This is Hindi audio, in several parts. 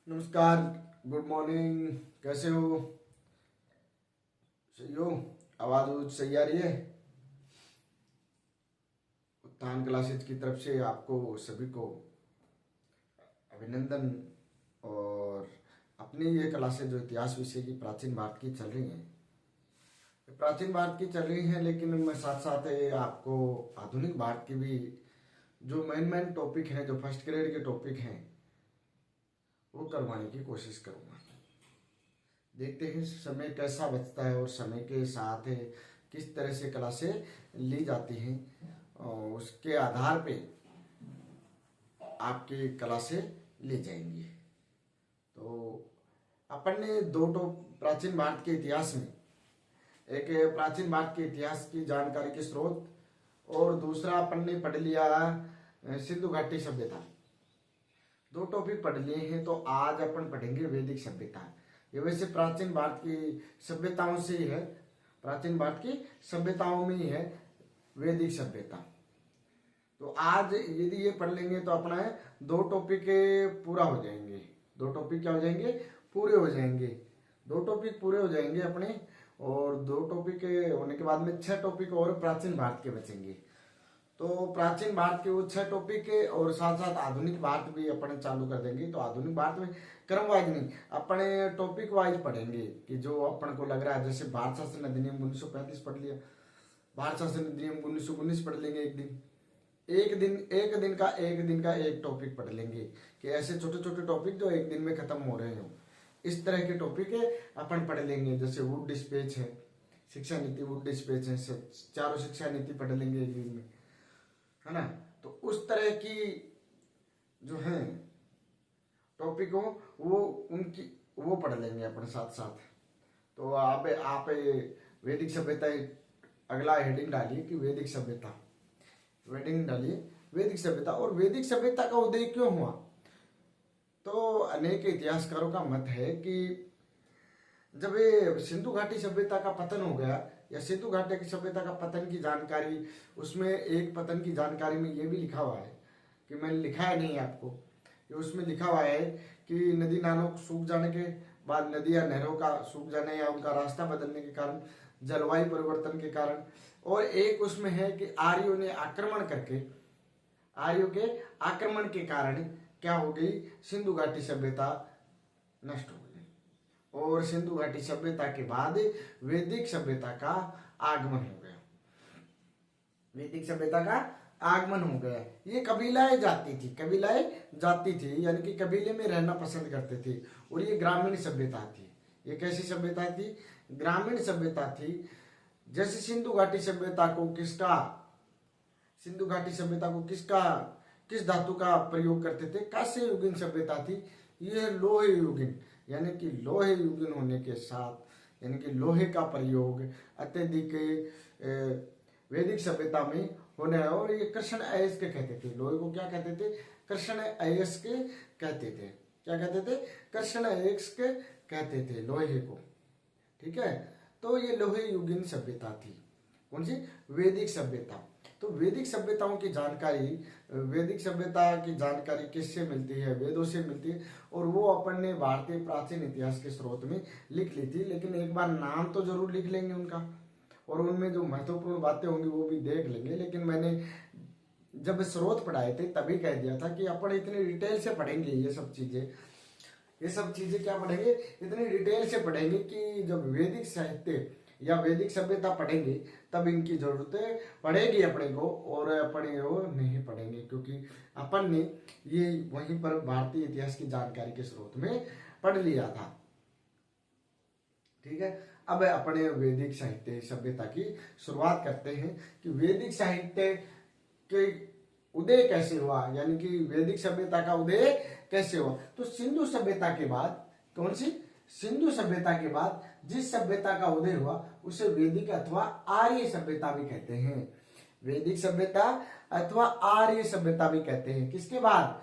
नमस्कार। Good morning. कैसे हो? सही हो? आवाज सही आ रही है? उत्थान क्लासेज की तरफ से आपको सभी को अभिनंदन। और अपनी ये क्लासेज जो इतिहास विषय की प्राचीन भारत की चल रही हैं, प्राचीन भारत की चल रही हैं, लेकिन मैं साथ साथ आपको आधुनिक भारत की भी जो मेन मेन टॉपिक हैं, जो फर्स्ट ग्रेड के टॉपिक हैं, वो करवाने की कोशिश करूँगा। देखते हैं समय कैसा बचता है और समय के साथ किस तरह से क्लासें ली जाती हैं, और उसके आधार पे आपकी क्लासें ली जाएंगी। तो अपन ने दो प्राचीन भारत के इतिहास में, एक प्राचीन भारत के इतिहास की जानकारी के स्रोत, और दूसरा अपन ने पढ़ लिया सिंधु घाटी सभ्यता। दो टॉपिक पढ़ लिए हैं। तो आज अपन पढ़ेंगे वैदिक सभ्यता। ये वैसे प्राचीन भारत की सभ्यताओं से ही है, प्राचीन भारत की सभ्यताओं में ही है वैदिक सभ्यता। तो आज यदि ये पढ़ लेंगे तो अपना दो टॉपिक पूरा हो जाएंगे। दो टॉपिक क्या हो जाएंगे? पूरे हो जाएंगे। दो टॉपिक पूरे हो जाएंगे अपने, और दो टॉपिक होने के बाद में 6 टॉपिक और प्राचीन भारत के बचेंगे। तो प्राचीन भारत के वो 6 टॉपिक और साथ साथ आधुनिक भारत भी अपन चालू कर देंगे। तो आधुनिक भारत में क्रम वाइज नहीं, अपने टॉपिक वाइज पढ़ेंगे कि जो अपन को लग रहा है। जैसे भारत शासन अधिनियम 1935 पढ़ लिया, भारत शासन अधिनियम 1919 पढ़ लेंगे। एक दिन का एक टॉपिक पढ़ लेंगे कि ऐसे छोटे छोटे टॉपिक जो एक दिन में खत्म हो रहे हो, इस तरह के टॉपिक अपन पढ़ लेंगे। जैसे वुड डिस्पैच है, शिक्षा नीति वुड डिस्पैच है, चारों शिक्षा नीति पढ़ लेंगे एक दिन में, है ना। तो उस तरह की जो है टॉपिक हो वो उनकी वो पढ़ लेंगे अपन साथ साथ। तो आप वैदिक सभ्यता, अगला हेडिंग डालिए कि वैदिक सभ्यता, हेडिंग डालिए वैदिक सभ्यता। और वैदिक सभ्यता का उदय क्यों हुआ? तो अनेक इतिहासकारों का मत है कि जब ये सिंधु घाटी सभ्यता का पतन हो गया, या सिंधु घाटी की सभ्यता का पतन की जानकारी, उसमें एक पतन की जानकारी में ये भी लिखा हुआ है कि मैंने लिखा है नहीं आपको, कि उसमें लिखा हुआ है कि नदी नालों सूख जाने के बाद, नदी या नहरों का सूख जाने या उनका रास्ता बदलने के कारण, जलवायु परिवर्तन के कारण, और एक उसमें है कि आर्यों ने आक्रमण करके, आर्यों के आक्रमण के कारण क्या हो गई? सिंधु घाटी सभ्यता नष्ट हो गई। और सिंधु घाटी सभ्यता के बाद वैदिक सभ्यता का आगमन हो गया। वैदिक सभ्यता का आगमन हो गया। ये कबीलाएं जाती थी, यानी कि कबीले में रहना पसंद करते थे। और ये ग्रामीण सभ्यता थी। ये कैसी सभ्यता थी? ग्रामीण सभ्यता थी। जैसे सिंधु घाटी सभ्यता को किस धातु का प्रयोग करते थे? कांस्य युगीन सभ्यता थी। यह लोहे युगीन, यानी कि लोहे युगीन होने के साथ, यानी कि लोहे का प्रयोग अत्यधिक वैदिक सभ्यता में होने, और ये कृष्ण अयस्क कहते थे। लोहे को क्या कहते थे? कृष्ण अयस्क कहते थे। क्या कहते थे? कृष्ण अयस्क कहते थे लोहे को। ठीक है। तो ये लोहे युगीन सभ्यता थी। कौन सी? वैदिक सभ्यता। तो वैदिक सभ्यताओं की जानकारी, वैदिक सभ्यता की जानकारी किससे मिलती है? वेदों से मिलती है। और वो अपन ने भारतीय प्राचीन इतिहास के स्रोत में लिख ली थी। लेकिन एक बार नाम तो जरूर लिख लेंगे उनका, और उनमें जो महत्वपूर्ण बातें होंगी वो भी देख लेंगे। लेकिन मैंने जब स्रोत पढ़ाए थे तभी कह दिया था कि अपन इतनी डिटेल से पढ़ेंगे ये सब चीजें क्या पढ़ेंगे? इतनी डिटेल से पढ़ेंगे कि जब वैदिक साहित्य या वैदिक सभ्यता पढ़ेंगे तब इनकी जरूरत पड़ेगी अपने को, और अपने वो नहीं पढ़ेंगे, क्योंकि अपन ने ये वहीं पर भारतीय इतिहास की जानकारी के स्रोत में पढ़ लिया था। ठीक है। अब अपने वैदिक साहित्य सभ्यता की शुरुआत करते हैं कि वैदिक साहित्य के उदय कैसे हुआ, यानी कि वैदिक सभ्यता का उदय कैसे हुआ। तो सिंधु सभ्यता के बाद, कौन सी? सिंधु सभ्यता के बाद जिस सभ्यता का उदय हुआ उसे वैदिक अथवा आर्य सभ्यता भी कहते हैं। वैदिक सभ्यता अथवा आर्य सभ्यता भी कहते हैं। किसके बाद?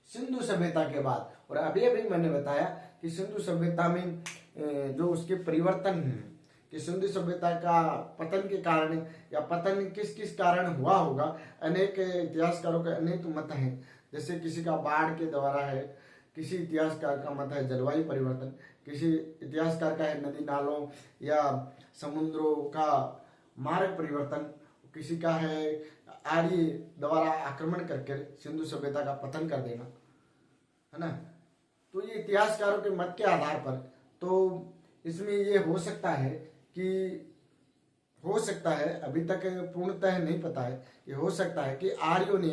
सिंधु सभ्यता के बाद। और अभी मैंने बताया कि सिंधु सभ्यता में जो उसके परिवर्तन हैं, कि सिंधु सभ्यता का पतन के कारण, या पतन किस किस कारण हुआ होगा, अनेक इतिहासकारों के अनेक मत हैं। जैसे किसी का बाढ़ के द्वारा है, किसी इतिहासकार का मत है द्रव्य परिवर्तन, किसी इतिहासकार का है नदी नालों या समुद्रों का मार्ग परिवर्तन, किसी का है आर्य द्वारा आक्रमण करके सिंधु सभ्यता का पतन कर देना, है ना। तो ये इतिहासकारों के मत के आधार पर, तो इसमें ये हो सकता है कि हो सकता है, अभी तक पूर्णतः नहीं पता है, ये हो सकता है कि आर्यों ने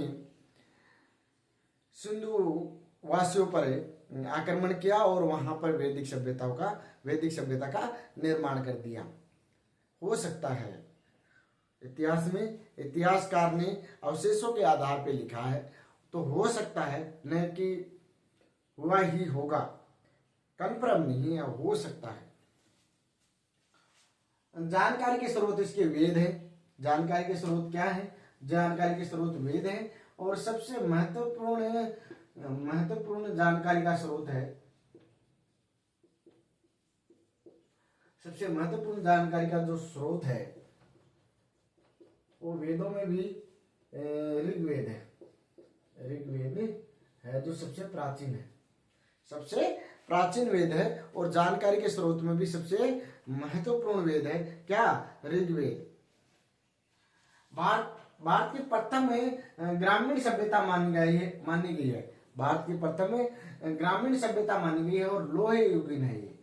सिंधु वासियों पर आक्रमण किया और वहां पर वैदिक सभ्यता का निर्माण कर दिया। हो सकता है, इतिहास में इतिहासकार ने अवशेषों के आधार पर लिखा है, तो हो सकता है, न कि हुआ ही होगा, कन्फर्म नहीं है, हो सकता है। जानकारी के स्रोत इसके वेद हैं। जानकारी के स्रोत क्या है? जानकारी के स्रोत वेद हैं। और सबसे महत्वपूर्ण जानकारी का स्रोत है, सबसे महत्वपूर्ण जानकारी का जो स्रोत है वो वेदों में भी ऋग्वेद है। ऋग्वेद है जो सबसे प्राचीन है, सबसे प्राचीन वेद है। और जानकारी के स्रोत में भी सबसे महत्वपूर्ण वेद है क्या? ऋग्वेद। भारत की प्रथम ग्रामीण सभ्यता मानी गई है। भारत की प्रथम ग्रामीण सभ्यता मानी गई है और लोहे युगीन है। ये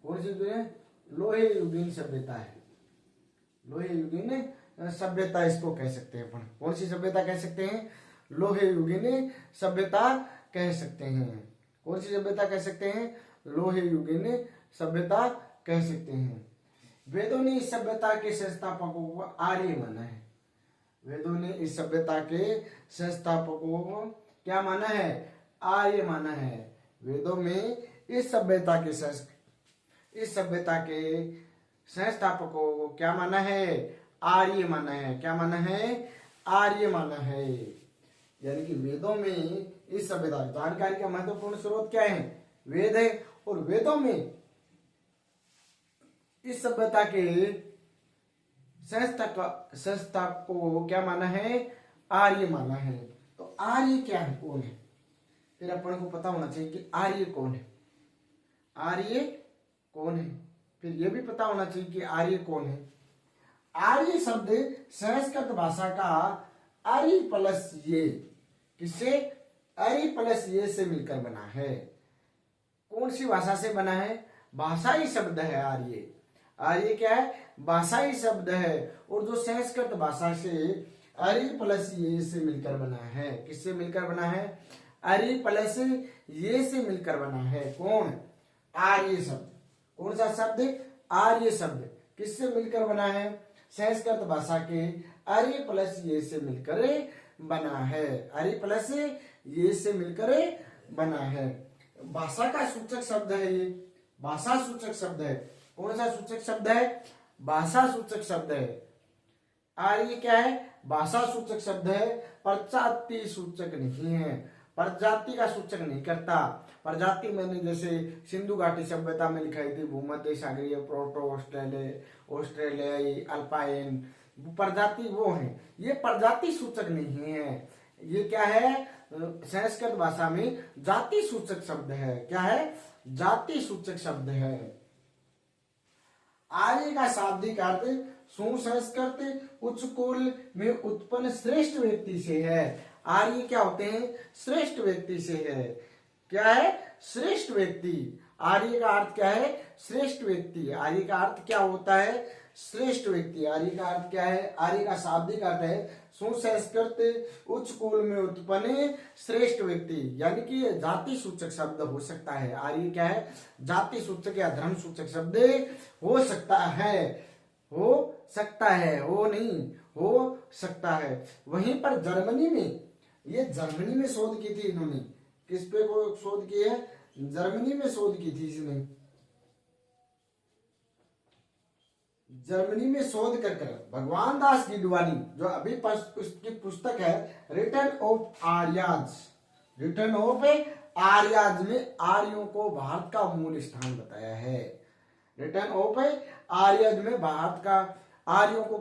कौन सी युगीन है? लोहे युगीन सभ्यता है। लोहे युगीन सभ्यता इसको कह सकते हैं अपन। कौन सी सभ्यता कह सकते हैं? लोहे युगीन सभ्यता कह सकते हैं। कौन सी सभ्यता कह सकते हैं? लोहे युगीन सभ्यता कह सकते हैं। वेदों ने इस सभ्यता के संस्थापकों को आर्य माना है। वेदों ने इस सभ्यता के संस्थापकों को क्या माना है? आर्य माना है। वेदों में इस सभ्यता के संस्थापकों को क्या माना है? आर्य माना है। क्या माना है? आर्य माना है। यानी कि वेदों में इस सभ्यता, जानकारी का महत्वपूर्ण स्रोत क्या है? वेद है। और वेदों में इस सभ्यता के संस्थापकों को क्या माना है? आर्य माना है। तो आर्य क्या है? कौन है? फिर अपन को पता होना चाहिए कि आर्य कौन है। आर्य कौन है? फिर यह भी पता होना चाहिए कि आर्य कौन है। आर्य शब्द संस्कृत भाषा का अरि प्लस ये, किससे? अरि प्लस ये से मिलकर बना है। कौन सी भाषा से बना है? भाषाई शब्द है आर्य। आर्य क्या है? भाषाई शब्द है। और जो संस्कृत भाषा से अरि प्लस ये से मिलकर बना है। किससे मिलकर बना है? अरि प्लस ये से मिलकर बना है। कौन? आर्य शब्द। कौन सा शब्द? आर्य शब्द। किससे मिलकर बना है? संस्कृत भाषा के अरि प्लस ये से मिलकर बना है। अरि प्लस ये से मिलकर बना है। भाषा का सूचक शब्द है ये। भाषा सूचक शब्द है। कौन सा सूचक शब्द है? भाषा सूचक शब्द है। आर्य क्या है? भाषा सूचक शब्द है। प्रजाति सूचक नहीं है। प्रजाति का सूचक नहीं करता। प्रजाति मैंने जैसे सिंधु घाटी सभ्यता में लिखाई थी भूमध्य सागरीय, प्रोटो ऑस्ट्रेलियाई, अल्पाइन। प्रजाति वो है। ये प्रजाति सूचक नहीं है। ये क्या है? संस्कृत भाषा में जाति सूचक शब्द है। क्या है? जाति सूचक शब्द है। आर्य का शाब्दिक अर्थ सुसंस्कृत उच्च कुल में उत्पन्न श्रेष्ठ व्यक्ति से है। आर्य क्या होते हैं? श्रेष्ठ व्यक्ति से है। क्या है? श्रेष्ठ व्यक्ति। आर्य का अर्थ क्या है? श्रेष्ठ व्यक्ति। आर्य का अर्थ क्या होता है? श्रेष्ठ व्यक्ति। आर्य का अर्थ क्या है? आर्य का शाब्दिक अर्थ है सुसंस्कृत उच्च कुल में उत्पन्न श्रेष्ठ व्यक्ति। यानी कि जाति सूचक शब्द हो सकता है। आर्य क्या है? जाति सूचक या धर्म सूचक शब्द हो सकता है। हो सकता है, हो नहीं, हो सकता है। वहीं पर जर्मनी में, ये जर्मनी में शोध की थी इन्होंने। किस पे को शोध की है? जर्मनी में शोध की थी इसने। जर्मनी में शोध कर भगवान दास गिडवानी, जो अभी उसकी पुस्तक है return of Arya's, return of Arya's में आर्यों को भारत का मूल स्थान बताया है। रिटर्न ऑफ आर्याज में भारत का आर्यों को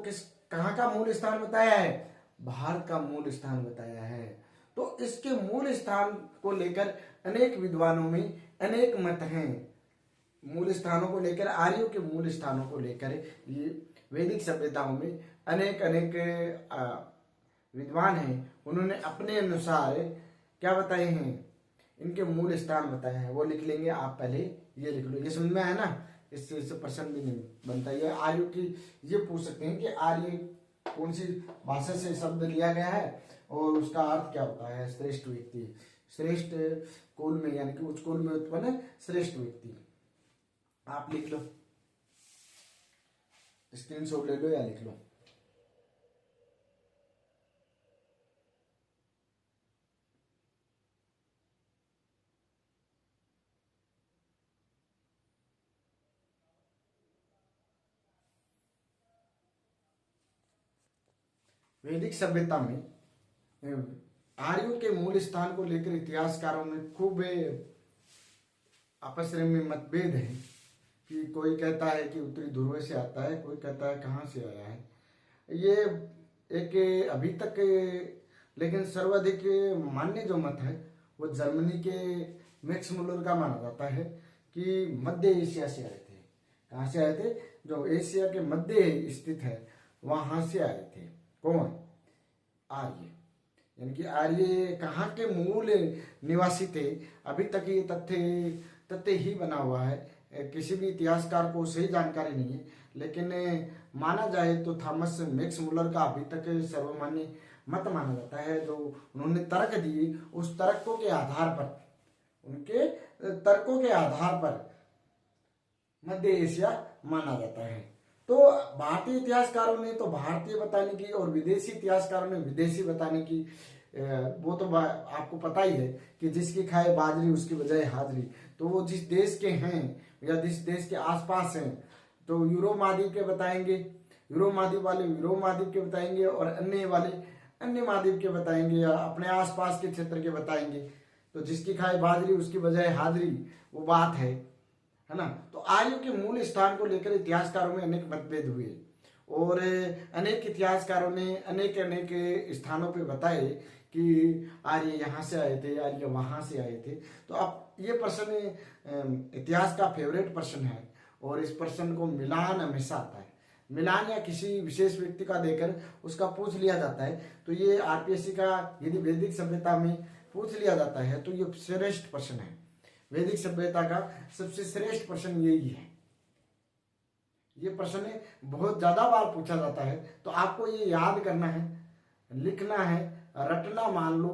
कहाँ का मूल स्थान बताया है? भारत का मूल स्थान बताया है। तो इसके मूल स्थान को लेकर अनेक विद्वानों में अनेक मत हैं। मूल स्थानों को लेकर, आर्यों के मूल स्थानों को लेकर ये वैदिक सभ्यताओं में अनेक अनेक विद्वान हैं, उन्होंने अपने अनुसार क्या बताए हैं, इनके मूल स्थान बताए हैं। वो लिख लेंगे आप, पहले ये लिख लो, ये समझ में आया ना, इससे प्रश्न भी नहीं बनता। ये आर्यों की, ये पूछ सकते हैं कि आर्य कौन सी भाषा से शब्द लिया गया है और उसका अर्थ क्या होता है। श्रेष्ठ व्यक्ति, श्रेष्ठ कुल में यानी कि उच्च कुल में उत्पन्न श्रेष्ठ व्यक्ति। आप लिख लो, स्क्रीनशॉट ले लो या लिख लो। वैदिक सभ्यता में आर्यों के मूल स्थान को लेकर इतिहासकारों में खूब आपस में मतभेद है कि कोई कहता है कि उत्तरी ध्रुव से आता है, कोई कहता है कहाँ से आया है। ये एक अभी तक लेकिन सर्वाधिक मान्य जो मत है वो जर्मनी के मैक्स मुलर का माना जाता है कि मध्य एशिया से आए थे। कहाँ से आए थे? जो एशिया के मध्य स्थित है वहां से आए थे। कौन? आर्य। यानी कि आर्य कहाँ के मूल निवासी थे, अभी तक ये तथ्य ही बना हुआ है। किसी भी इतिहासकार को सही जानकारी नहीं है, लेकिन माना जाए तो थॉमस मैक्स मुलर का अभी तक सर्वमान्य मत माना जाता है। जो उन्होंने तर्क दिए, उस तर्कों के आधार पर, उनके तर्कों के आधार पर मध्य एशिया माना जाता है। तो भारतीय इतिहासकारों ने तो भारतीय बताने की और विदेशी इतिहासकारों ने विदेशी बताने की, वो तो आपको पता ही है कि जिसकी खाए बाजरी उसकी बजाय हाजरी। तो वो जिस देश के हैं या जिस देश के आसपास हैं, तो यूरोप महाद्वीप के बताएंगे, यूरोप महाद्वीप वाले यूरोप महाद्वीप के बताएंगे, और अन्य वाले अन्य महाद्वीप के बताएंगे, या अपने आसपास के क्षेत्र के बताएंगे। तो जिसकी खाए बाजरी उसकी बजाय हाजरी, वो बात है ना। तो आर्यों के मूल स्थान को लेकर इतिहासकारों में अनेक मतभेद हुए और अनेक इतिहासकारों ने अनेक अनेक स्थानों पे बताए कि आर्य यहाँ से आए थे, आर्य वहां से आए थे। तो अब ये प्रश्न इतिहास का फेवरेट प्रश्न है और इस प्रश्न को मिलान हमेशा आता है। मिलान या किसी विशेष व्यक्ति का देकर उसका पूछ लिया जाता है। तो ये आरपीएससी का यदि वैदिक सभ्यता में पूछ लिया जाता है तो ये श्रेष्ठ प्रश्न है। वैदिक सभ्यता का सबसे श्रेष्ठ प्रश्न यही है। ये प्रश्न बहुत ज्यादा बार पूछा जाता है, तो आपको ये याद करना है, लिखना है, रटना। मान लो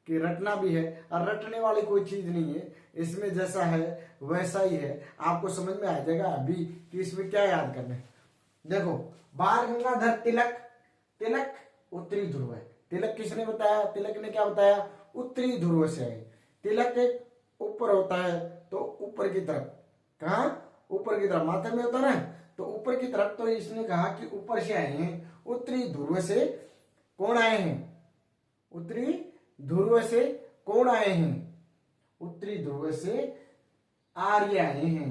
कि रटना भी है, और रटने वाली कोई चीज नहीं है, इसमें जैसा है वैसा ही है। आपको समझ में आ जाएगा अभी कि इसमें क्या याद करना है। देखो, बाल गंगाधर तिलक, तिलक उत्तरी ध्रुव है। तिलक किसने बताया? तिलक ने क्या बताया? उत्तरी ध्रुव से है। तिलक ऊपर होता है तो ऊपर की तरफ, कहा? ऊपर की तरफ, माथे में होता है ना, तो ऊपर की तरफ। तो इसने कहा कि ऊपर से आए हैं, उत्तरी ध्रुव से कौन आए हैं? उत्तरी ध्रुव से कौन आए हैं? उत्तरी ध्रुव से आर्य आए हैं।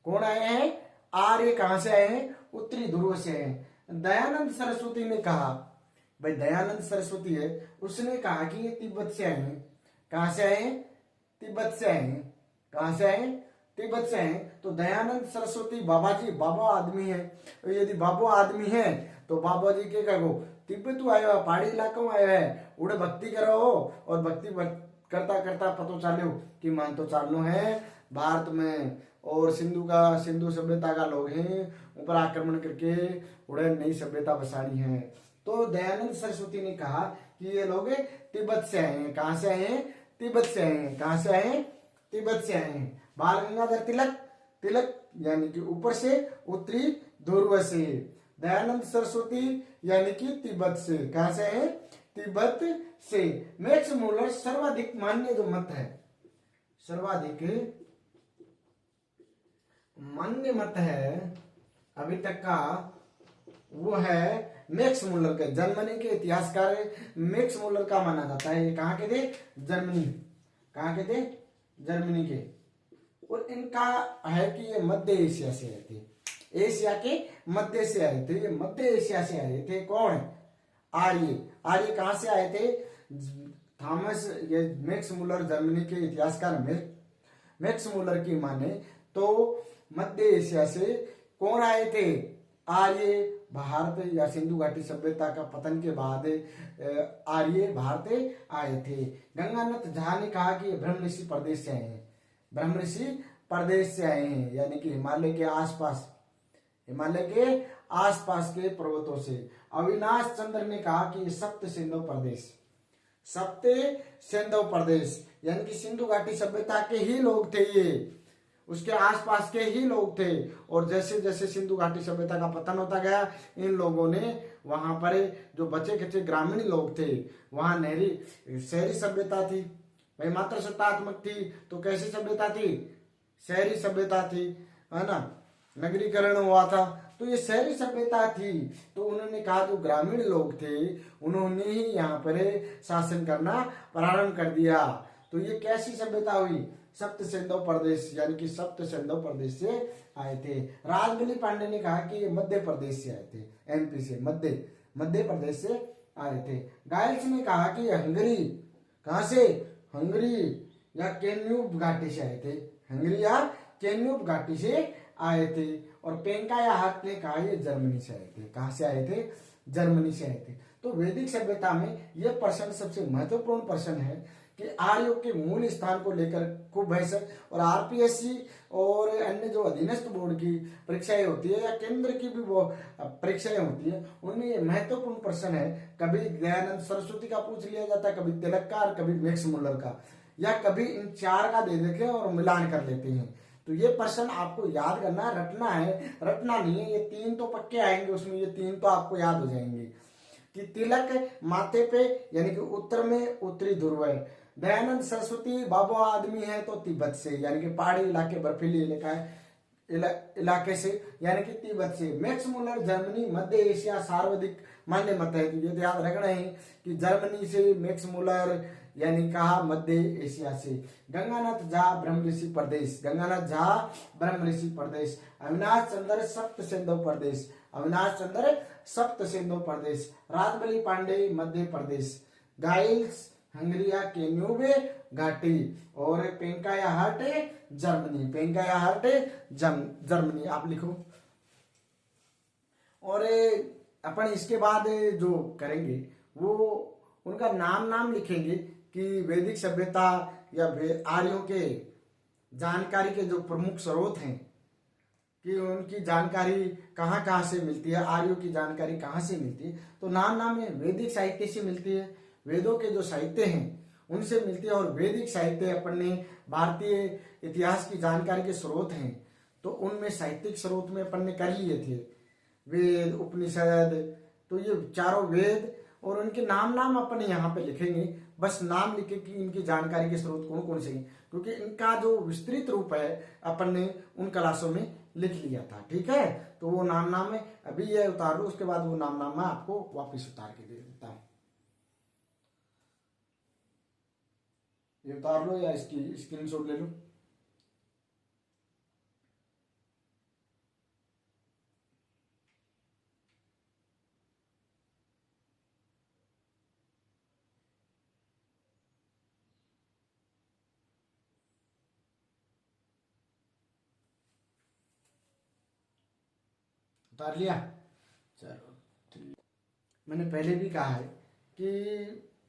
कौन आए हैं? आर्य। कहां से आए हैं? उत्तरी ध्रुव से आए हैं। दयानंद सरस्वती ने कहा, भाई दयानंद सरस्वती है, उसने कहा कि ये तिब्बत से आए हैं। कहां से आए हैं? तिब्बत से आए हैं। कहां से आए? तिब्बत से आए। तो दयानंद सरस्वती बाबा जी, बाबा आदमी है। तो यदि बाबा आदमी है तो बाबा जी के कहो तिब्बत आयो है, पहाड़ी इलाकों में आयो है, उड़े भक्ति करो और भक्ति करता करता पतो चालो कि मान तो चालू है भारत में और सिंधु सभ्यता का लोग हैं, ऊपर आक्रमण करके उड़े नई सभ्यता बसानी है। तो दयानंद सरस्वती ने कहा कि ये लोग तिब्बत से आए हैं। कहां से आए हैं? तिब्बत से आए हैं। कहां से आए हैं? तिब्बत से आए हैं। बाल गंगाधर तिलक, तिलक यानी कि ऊपर से, उत्तरी ध्रुव से। दयानंद सरस्वती यानी कि तिब्बत से। कहां से आए? तिब्बत से। मैक्स मुलर सर्वाधिक मान्य जो मत है, सर्वाधिक मान्य मत है अभी तक का, वो है मैक्स मुलर का। जर्मनी के इतिहासकार मैक्स मुलर का माना जाता है। ये कहाँ के थे? जर्मनी। कहाँ के थे? जर्मनी के। और इनका है कि ये मध्य एशिया से आए थे। एशिया के मध्य से आए थे, ये मध्य एशिया से आए थे। कौन? आर्य। आर्य कहाँ से आए थे? थॉमस ये मैक्स मूलर जर्मनी के इतिहासकार मैक्स मूलर की माने तो मध्य एशिया से कौन आए थे? आर्य भारत या सिंधु घाटी सभ्यता का पतन के बाद आर्य भारत आए थे। गंगानाथ झा ने कहा कि ब्रह्म ऋषि प्रदेश से आए हैं, ब्रह्म ऋषि प्रदेश से आए हैं, यानी कि हिमालय के आसपास, हिमालय के आसपास के पर्वतों से। अविनाश चंद्र ने कहा कि सप्त सिंधु प्रदेश, सप्त सिंधु प्रदेश यानी कि सिंधु घाटी सभ्यता के ही लोग थे, ये उसके आसपास के ही लोग थे। और जैसे जैसे सिंधु घाटी सभ्यता का पतन होता गया, इन लोगों ने वहां पर जो बचे कच्चे ग्रामीण लोग थे, वहां नहरी शहरी सभ्यता थी भाई, मात्र सत्तात्मक थी, तो कैसी सभ्यता थी? शहरी सभ्यता थी, है ना, नगरीकरण हुआ था, तो ये शहरी सभ्यता थी। तो उन्होंने कहा जो ग्रामीण लोग थे उन्होंने ही यहाँ पर शासन करना प्रारंभ कर दिया। तो ये कैसी सभ्यता हुई? सप्त सिंधु प्रदेश, यानी कि सप्त सिंधु प्रदेश से आए थे। राजबली पांडे ने कहा कि ये मध्य प्रदेश से आए थे, एमपी से, मध्य प्रदेश से आए थे। गाइल्स ने कहा कि हंगरी, कहां से? हंगरी या केन्यूब घाटी से आए थे, हंगरी या केन्यूब घाटी से आए थे। और पेंका या हाथ ने कहा ये जर्मनी से आए थे। कहां से आए थे? जर्मनी से आए थे। तो वैदिक सभ्यता में यह प्रश्न सबसे महत्वपूर्ण प्रश्न है कि आर्यों के मूल स्थान को लेकर खूब बहस है। और आरपीएससी और अन्य जो अधीनस्थ बोर्ड की परीक्षाएं होती है या केंद्र की भी वो परीक्षाएं होती है, उनमें ये महत्वपूर्ण प्रश्न है। कभी दयानंद सरस्वती का पूछ लिया जाता है, कभी तिलक का, और कभी मैक्स मुलर का, या कभी इन चार का दे देते हैं और मिलान कर लेते हैं। तो ये प्रश्न आपको याद करना, रटना है, रटना नहीं है। ये तीन तो पक्के आएंगे उसमें, ये तीन तो आपको याद हो जाएंगे कि तिलक माथे पे यानी कि उत्तर में उत्तरी ध्रुव है, दयानंद सरस्वती बाबा आदमी है तो तिब्बत से यानी कि पहाड़ी इलाके, बर्फीली इलाके से यानी कि तिब्बत से। मैक्स मुलर जर्मनी मध्य एशिया सर्वाधिक मान्य मत है। तो ये ध्यान रखना है कि जर्मनी से, मैक्स मुलर यानी कहा मध्य एशिया से। गंगानाथ झा ब्रह्म ऋषि प्रदेश, गंगानाथ झा ब्रह्म ऋषि प्रदेश। अविनाश चंद्र सप्त सिंधु प्रदेश, अविनाश चंद्र सप्त सिंधु प्रदेश। राजबली पांडे मध्य प्रदेश। गाइल्स हंगरिया केन्यूबे घाटी। और पेंकाया हार्ट जर्मनी, पेंकाया हार्ट जर्मनी आप लिखो। और अपन इसके बाद जो करेंगे वो उनका नाम लिखेंगे कि वैदिक सभ्यता या आर्यों के जानकारी के जो प्रमुख स्रोत हैं कि उनकी जानकारी कहाँ कहाँ से मिलती है, आर्यों की जानकारी कहाँ से मिलती है। तो नाम में वैदिक साहित्य से मिलती है, वेदों के जो साहित्य हैं उनसे मिलती है। और वैदिक साहित्य अपन ने भारतीय इतिहास की जानकारी के स्रोत हैं, तो उनमें साहित्यिक स्रोत में अपन ने कर लिए थे वेद, उपनिषद। तो ये चारों वेद और उनके नाम अपन यहाँ पे लिखेंगे, बस नाम लिखे कि इनकी जानकारी के स्रोत कौन कौन से हैं, क्योंकि इनका जो विस्तृत रूप है अपन ने उन क्लासों में लिख लिया था। ठीक है, तो वो नाम में अभी ये उतार लो, उसके बाद वो नाम मैं आपको वापिस उतार के दे देता हूँ। ये उतार लो या इसकी स्क्रीनशॉट ले लो। उतार लिया? चलो ठीक। मैंने पहले भी कहा है कि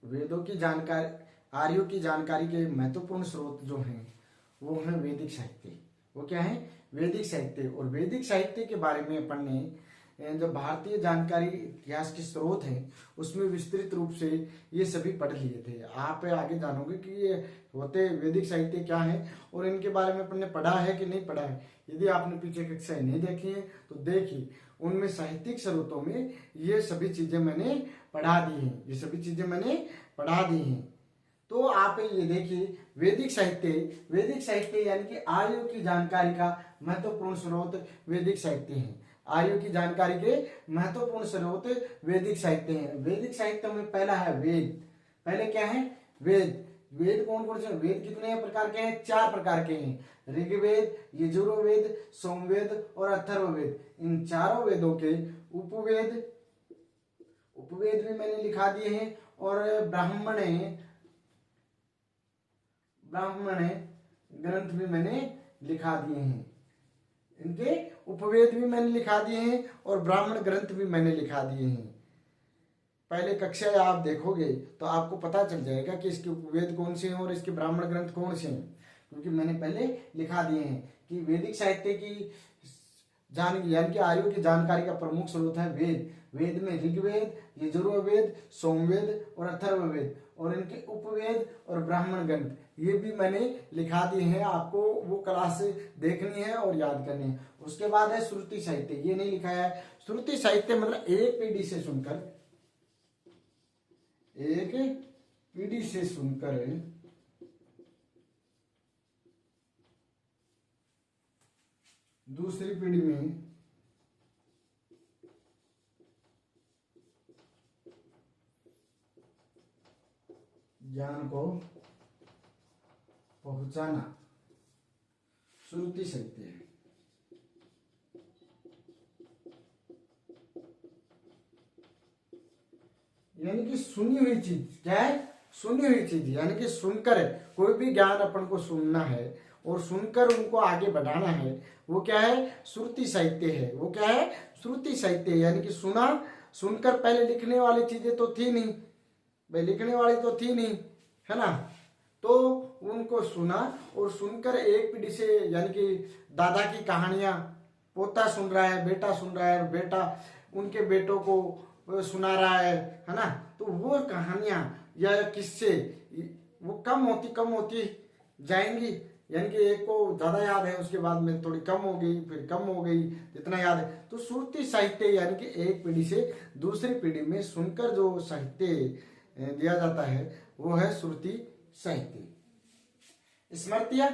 वेदों की जानकारी, आर्यों की जानकारी के महत्वपूर्ण स्रोत जो हैं वो हैं वैदिक साहित्य। वो क्या है? वैदिक साहित्य। और वैदिक साहित्य के बारे में अपन ने जो भारतीय जानकारी इतिहास के स्रोत हैं उसमें विस्तृत रूप से ये सभी पढ़ लिए थे। आप आगे जानोगे कि ये होते वैदिक साहित्य क्या है और इनके बारे में अपन ने पढ़ा है कि नहीं पढ़ा है। यदि आपने पीछे कक्षाएं नहीं देखी है तो देखिए, उनमें साहित्यिक स्रोतों में ये सभी चीजें मैंने पढ़ा दी हैं, ये सभी चीजें मैंने पढ़ा दी हैं। तो आप ये देखिए, वैदिक साहित्य यानी कि आर्यों की जानकारी का महत्वपूर्ण स्रोत वैदिक साहित्य है। आर्यों की जानकारी के महत्वपूर्ण स्रोत वैदिक साहित्य हैं। वैदिक साहित्य में पहला है वेद। पहले क्या है? वेद। वेद कौन कौन से? वेद कितने प्रकार के हैं? 4 प्रकार के हैं, ऋग्वेद, यजुर्वेद, सोमवेद और अथर्ववेद। इन चारों वेदों के उपवेद भी मैंने लिखा दिए हैं और ब्राह्मण है, ब्राह्मण ग्रंथ भी मैंने लिखा दिए हैं, इनके उपवेद भी मैंने लिखा दिए हैं और ब्राह्मण ग्रंथ भी मैंने लिखा दिए हैं। पहले कक्षा आप देखोगे तो आपको पता चल जाएगा कि इसके उपवेद कौन से हैं और इसके ब्राह्मण ग्रंथ कौन से हैं, क्योंकि मैंने पहले लिखा दिए हैं कि वैदिक साहित्य की यानी कि आर्यों की जानकारी का प्रमुख स्रोत है वेद। वेद में ऋग्वेद, यजुर्वेद, सोमवेद और अथर्ववेद और इनके उपवेद और ब्राह्मण ग्रंथ ये भी मैंने लिखा दिए हैं। आपको वो क्लास देखनी है और याद करनी है। उसके बाद है श्रुति साहित्य, ये नहीं लिखा है। श्रुति साहित्य मतलब एक पीढ़ी से सुनकर दूसरी पीढ़ी में ज्ञान को पहुंचाना श्रुति साहित्य है। यानी कि सुनी हुई चीज, क्या है? सुनी हुई चीज, यानी कि सुनकर कोई भी ज्ञान अपन को सुनना है और सुनकर उनको आगे बढ़ाना है, वो क्या है? श्रुति साहित्य है। वो क्या है? श्रुति साहित्य। यानी कि सुनकर पहले लिखने वाली चीजें तो थी नहीं भाई, लिखने वाली तो थी नहीं, है ना? तो उनको सुना और सुनकर एक पीढ़ी से, यानी कि दादा की कहानियां पोता सुन रहा है, बेटा सुन रहा है और बेटा उनके बेटों को सुना रहा है ना? तो वो कहानियां या किस्से वो कम होती जाएंगी। यानी कि एक को ज्यादा याद है, उसके बाद में थोड़ी कम हो गई, फिर कम हो गई, जितना याद है। तो श्रुति साहित्य यानी कि एक पीढ़ी से दूसरी पीढ़ी में सुनकर जो साहित्य दिया जाता है वो है श्रुति साहित्य। स्मृतियां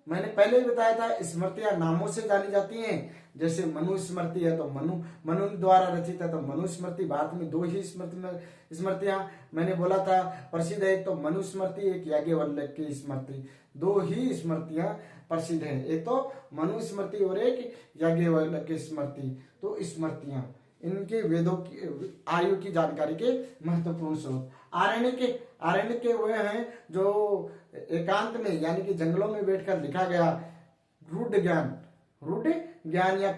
मैंने पहले ही बताया था, स्मृतियां नामों से जानी जाती हैं। जैसे मनु स्मृति है तो मनु द्वारा रचित है तो मनु स्मृति। भारत में दो ही स्मृतियां मैंने बोला था प्रसिद्ध है, एक तो मनु स्मृति, एक याज्ञवल्क्य की स्मृति। दो ही स्मृतियां प्रसिद्ध है, एक तो मनु स्मृति और एक याज्ञवल्क्य की स्मृति। तो स्मृतियां इनके वेदों की आयु की जानकारी के महत्वपूर्ण स्रोत। आरण्य के वे हैं जो एकांत में यानी कि जंगलों में बैठकर लिखा गया रूढ़ ज्ञान या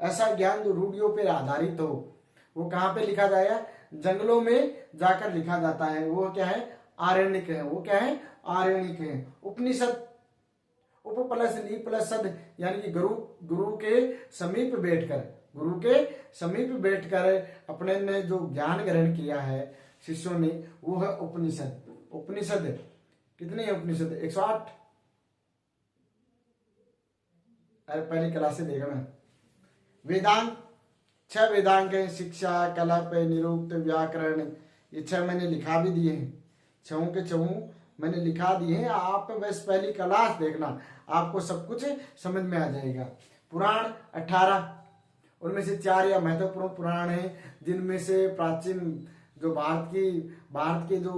ऐसा ज्ञान जो रूढ़ियों पर आधारित हो। वो कहाँ पे लिखा जाएगा? जंगलों में जाकर लिखा जाता है। वो क्या है? आरण्यक है। वो क्या है? आरण्यक है। उपनिषद उप प्लस नी प्लस सद यानी कि गुरु के समीप बैठकर अपने ने जो ज्ञान ग्रहण किया है शिष्यों ने, वो है उपनिषद। कितने हैं उपनिषद? 108। अरे पहली क्लास से देखा मैं। वेदांग 6 वेदांग है, शिक्षा, कल्प, निरुक्त, व्याकरण, ये 6 मैंने लिखा भी दिए हैं। 6 के 6 मैंने लिखा दिए हैं। आप बस पहली क्लास देखना, आपको सब कुछ समझ में आ जाएगा। पुराण 18, उनमें से 4 या महत्वपूर्ण पुराण हैं, जिनमें से प्राचीन जो भारत के जो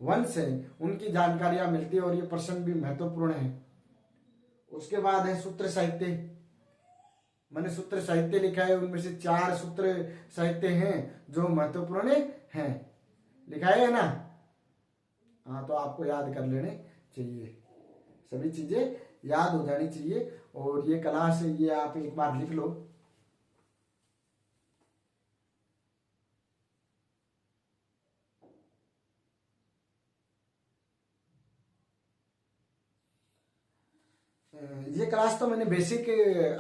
वंश है उनकी जानकारियां मिलती है और ये प्रश्न भी महत्वपूर्ण है। उसके बाद है सूत्र साहित्य। मैंने सूत्र साहित्य लिखा है, उनमें से 4 सूत्र साहित्य हैं जो महत्वपूर्ण हैं। लिखा है ना? हाँ, तो आपको याद कर लेने चाहिए, सभी चीजें याद हो जानी चाहिए। और ये क्लास ये आप एक बार लिख लो। ये क्लास तो मैंने बेसिक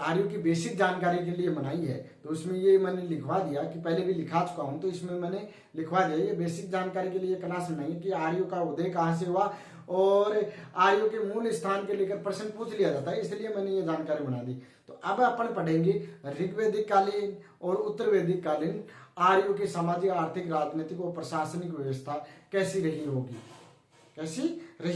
आर्यों की बेसिक जानकारी के लिए बनाई है, तो उसमें ये मैंने लिखवा दिया कि पहले भी लिखा चुका हूं, तो इसमें मैंने लिखवा दिया। ये बेसिक जानकारी के लिए क्लास बनाई है कि आर्यों का उदय कहाँ से हुआ और आर्यों के मूल स्थान के लेकर प्रश्न पूछ लिया जाता है, इसलिए मैंने ये जानकारी बना दी। तो अब अपन पढ़ेंगे ऋग्वैदिक कालीन और उत्तर वैदिक कालीन आर्यों की सामाजिक, आर्थिक, राजनीतिक और प्रशासनिक व्यवस्था कैसी रही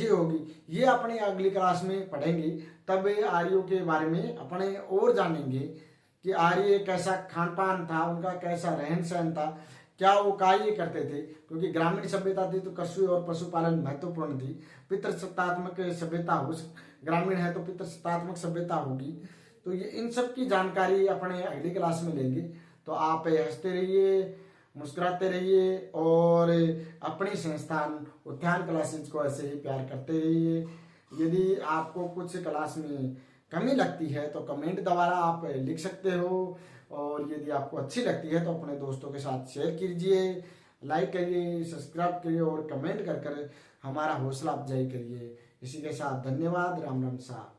होगी, ये अपने अगली क्लास में पढ़ेंगे। तब आर्यों के बारे में अपने और जानेंगे कि आर्य कैसा खान पान था, उनका कैसा रहन सहन था, क्या वो कार्य करते थे, क्योंकि ग्रामीण सभ्यता थी तो कृषि और पशुपालन महत्वपूर्ण थी। पितृसत्तात्मक सभ्यता हो, ग्रामीण है तो पितृसत्तात्मक सभ्यता होगी। तो ये इन सब की जानकारी अपने अगली क्लास में लेंगे। तो आप हंसते रहिए, मुस्कुराते रहिए और अपनी संस्थान उत्थान क्लासेज को ऐसे ही प्यार करते रहिए। यदि आपको कुछ क्लास में कमी लगती है तो कमेंट द्वारा आप लिख सकते हो, और यदि आपको अच्छी लगती है तो अपने दोस्तों के साथ शेयर कीजिए, लाइक करिए, सब्सक्राइब करिए और कमेंट कर कर हमारा हौसला अफजाई करिए। इसी के साथ धन्यवाद। राम राम सा।